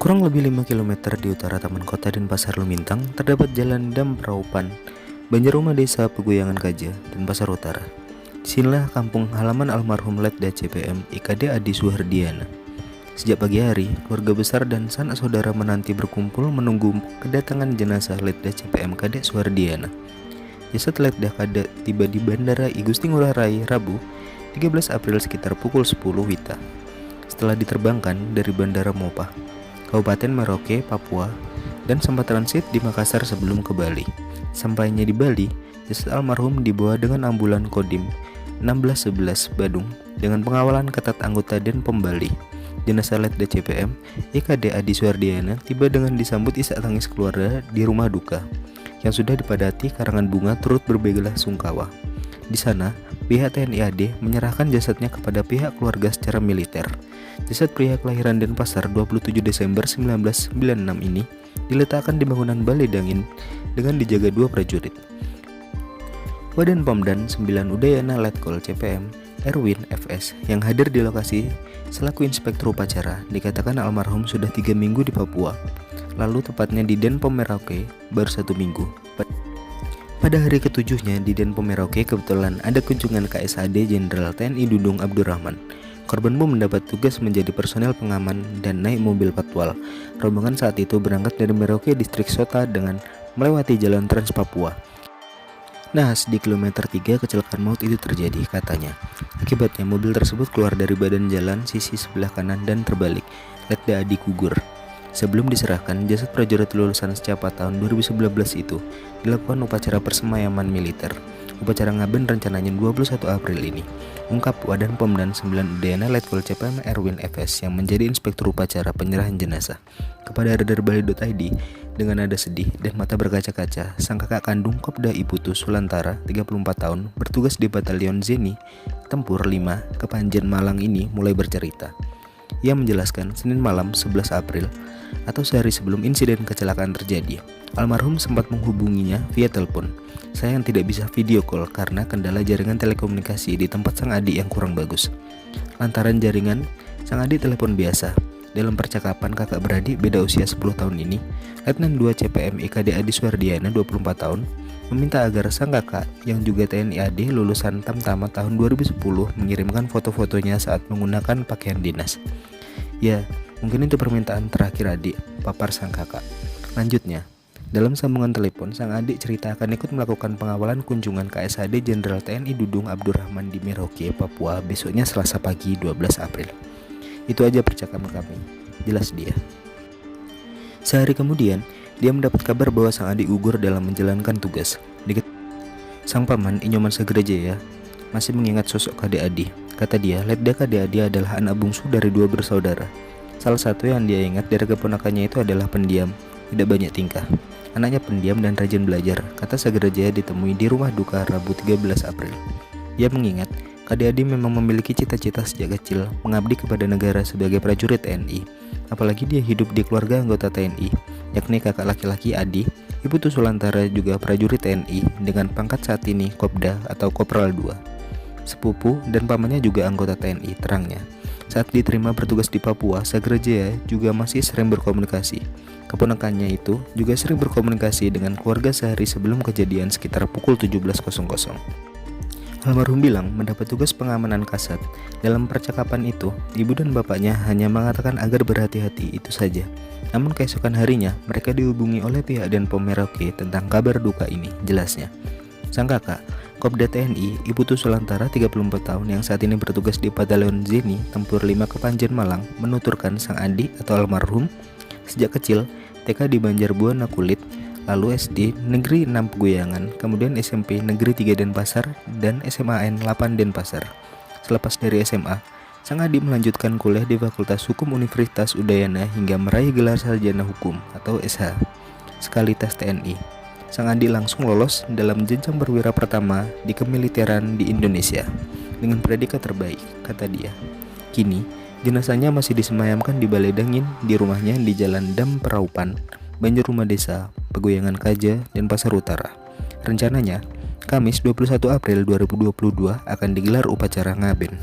Kurang lebih 5 km di utara Taman Kota Denpasar Lumintang terdapat Jalan Dam Praupan, Banjar Rumah Desa Pegoyangan Kaja, Denpasar Utara. Disinilah kampung halaman almarhum Letda CPM IKD Adi Suhardiana. Sejak pagi hari, keluarga besar dan sanak saudara menanti berkumpul menunggu kedatangan jenazah Letda CPM Kadek Suhardiana. Jasad Letda Kadek tiba di Bandara I Gusti Ngurah Rai Rabu 13 April sekitar pukul 10 WITA. Setelah diterbangkan dari Bandara Mopah, Kabupaten Merauke, Papua, dan sempat transit di Makassar sebelum ke Bali. Sampainya di Bali, jasad almarhum dibawa dengan ambulan Kodim 1611 Badung dengan pengawalan ketat anggota Denpom Bali. Jenazah Letda CPM IKD Adi Suhardiana tiba dengan disambut isak tangis keluarga di rumah duka yang sudah dipadati karangan bunga turut berbelasungkawa. Di sana, pihak TNI AD menyerahkan jasadnya kepada pihak keluarga secara militer. Jasad pria kelahiran Denpasar 27 Desember 1996 ini diletakkan di bangunan Balai Dangin dengan dijaga 2 prajurit. Wadan Pamdan 9 Udayana Letkol CPM Erwin FS yang hadir di lokasi selaku inspektur upacara dikatakan almarhum sudah 3 minggu di Papua, lalu tepatnya di Denpom Merauke baru 1 minggu. Pada hari ketujuhnya di Denpom Merauke kebetulan ada kunjungan KSAD Jenderal TNI Dudung Abdurrahman. Korban pun mendapat tugas menjadi personel pengaman dan naik mobil patwal. Rombongan saat itu berangkat dari Merauke distrik Sota dengan melewati jalan Trans Papua. Nah, di kilometer 3 kecelakaan maut itu terjadi katanya. Akibatnya mobil tersebut keluar dari badan jalan sisi sebelah kanan dan terbalik. Letda Adi gugur. Sebelum diserahkan, jasad prajurit lulusan Secapa tahun 2019 itu dilakukan upacara persemayaman militer. Upacara ngaben rencananya 21 April ini. Ungkap Wadan Pemdan 9 Udayana Letkol CPM Erwin FS yang menjadi inspektur upacara penyerahan jenazah. Kepada radarbali.id, dengan nada sedih dan mata berkaca-kaca, sang kakak kandung Kopda Iputu Sulantara 34 tahun bertugas di Batalion Zeni Tempur 5 Kepanjen Malang ini mulai bercerita. Ia menjelaskan Senin malam 11 April atau sehari sebelum insiden kecelakaan terjadi, almarhum sempat menghubunginya via telepon. Sayang tidak bisa video call karena kendala jaringan telekomunikasi di tempat sang adik yang kurang bagus. Lantaran jaringan, sang adik telepon biasa. Dalam percakapan kakak beradik beda usia 10 tahun ini, Letnan 2 CPM IKD Adi Suhardiana 24 tahun meminta agar sang kakak yang juga TNI AD lulusan Tamtama tahun 2010 mengirimkan foto-fotonya saat menggunakan pakaian dinas. Ya, mungkin itu permintaan terakhir adik, papar sang kakak. Lanjutnya, dalam sambungan telepon, sang adik cerita akan ikut melakukan pengawalan kunjungan KSAD Jenderal TNI Dudung Abdurrahman di Merauke, Papua besoknya Selasa pagi 12 April. Itu aja percakapan kami, jelas dia. Sehari kemudian, dia mendapat kabar bahwa sang adik gugur dalam menjalankan tugas. Sang paman Inyoman Sagrajaya masih mengingat sosok Kadek Adi. Kata dia, Letda Kadek Adi adalah anak bungsu dari 2 bersaudara. Salah satu yang dia ingat dari keponakannya itu adalah pendiam, tidak banyak tingkah. Anaknya pendiam dan rajin belajar, kata Sagrajaya ditemui di rumah duka Rabu 13 April. Ia mengingat, Kadek Adi memang memiliki cita-cita sejak kecil mengabdi kepada negara sebagai prajurit TNI. Apalagi dia hidup di keluarga anggota TNI, yakni kakak laki-laki Adi, Iputu Sulantara juga prajurit TNI dengan pangkat saat ini Kopda atau Kopral 2. Sepupu dan pamannya juga anggota TNI, terangnya. Saat diterima bertugas di Papua, Sagrajaya juga masih sering berkomunikasi. Keponakannya itu juga sering berkomunikasi dengan keluarga sehari sebelum kejadian sekitar pukul 17.00. Almarhum bilang mendapat tugas pengamanan kasat. Dalam percakapan itu, ibu dan bapaknya hanya mengatakan agar berhati-hati, itu saja. Namun keesokan harinya, mereka dihubungi oleh pihak Denpom Merauke tentang kabar duka ini, jelasnya. Sang kakak, Kopda TNI Iputu Sulantara 34 tahun yang saat ini bertugas di Batalion Zeni Tempur 5 Kepanjen Malang menuturkan sang adik atau almarhum sejak kecil TK di Banjarbuana Kulit, lalu SD Negeri 6 Pegoyangan, kemudian SMP Negeri 3 Denpasar dan SMAN 8 Denpasar. Selepas dari SMA, sang adik melanjutkan kuliah di Fakultas Hukum Universitas Udayana hingga meraih gelar sarjana hukum atau SH sekali tes TNI. Sang adik langsung lolos dalam jenjang perwira pertama di kemiliteran di Indonesia dengan predikat terbaik, kata dia. Kini, jenazahnya masih disemayamkan di Balai Dangin di rumahnya di Jalan Dam Praupan, Banjar Rumah Desa, Pegoyangan Kaja, Denpasar Utara. Rencananya, Kamis 21 April 2022 akan digelar upacara ngaben.